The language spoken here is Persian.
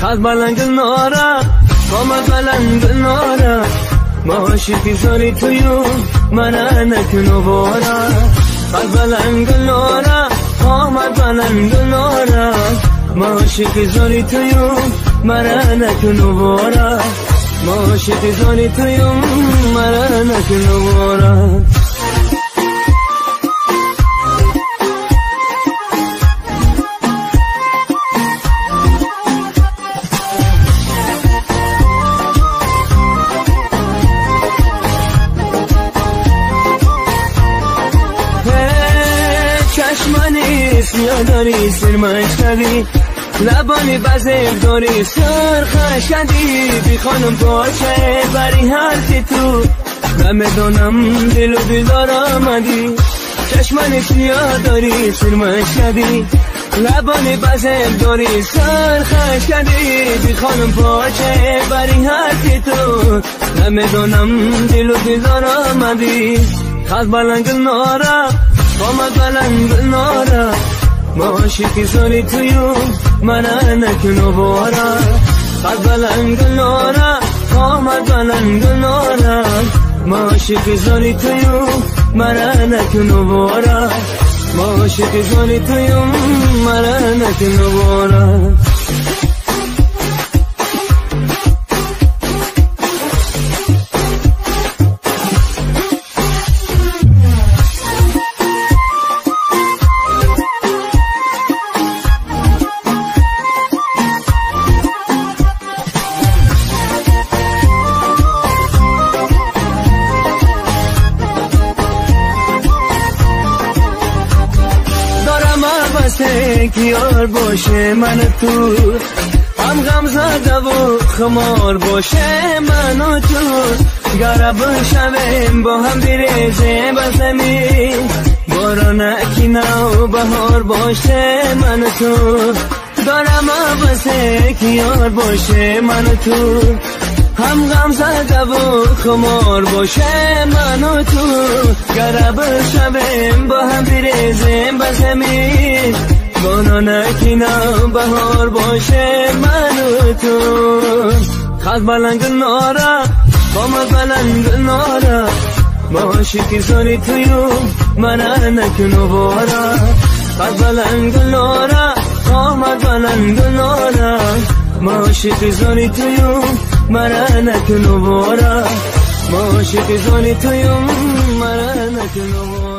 خط بلند نارا قامت بلند نارا ما عاشقی زاری تویو منو نکنو بارا خط بلند نارا قامت بلند نارا ما عاشقی زاری تویو منو نکنو بارا ما عاشقی زاری تویو منو نکنو بارا چشمانی سیاه داری سرمش کردی لبانی بزرگ داری سرخش کردی بی خانم باشه بری حرفی تو نمیدونم دل و بیدار آمدی چشمانی سیاه داری سرمش کردی لبانی بزرگ داری سرخش کردی بی خانم باشه بری حرفی تو نمیدونم دل و بیدار آمدی خط بلند نارا قامت بلند نارا ما عاشقی زاری تویو منو نکنو بارا خط بلند نارا قامت بلند نارا ما عاشقی زاری تویو منو نکنو بارا ما عاشقی زاری تویو منو نکنو بارا که یار باشه من تو هم غم زده و خمار باشه من و تو گرب شویم با هم بریزیم به زمین باران اکینا و بهار باشه من و تو دارم بسه که یار باشه من و تو هم غم زده و خمار باشه من و تو گرب شویم با هم بریزیم به زمین باران اکینا بهار باشه من و تو خط بلند نارا قامت بلند نارا ما عاشقی زاری تویو منو نکنو بارا خط بلند نارا قامت بلند نارا ما عاشقی زاری تویو منو نکنو بارا ما عاشقی زاری تویو منو نکنو بارا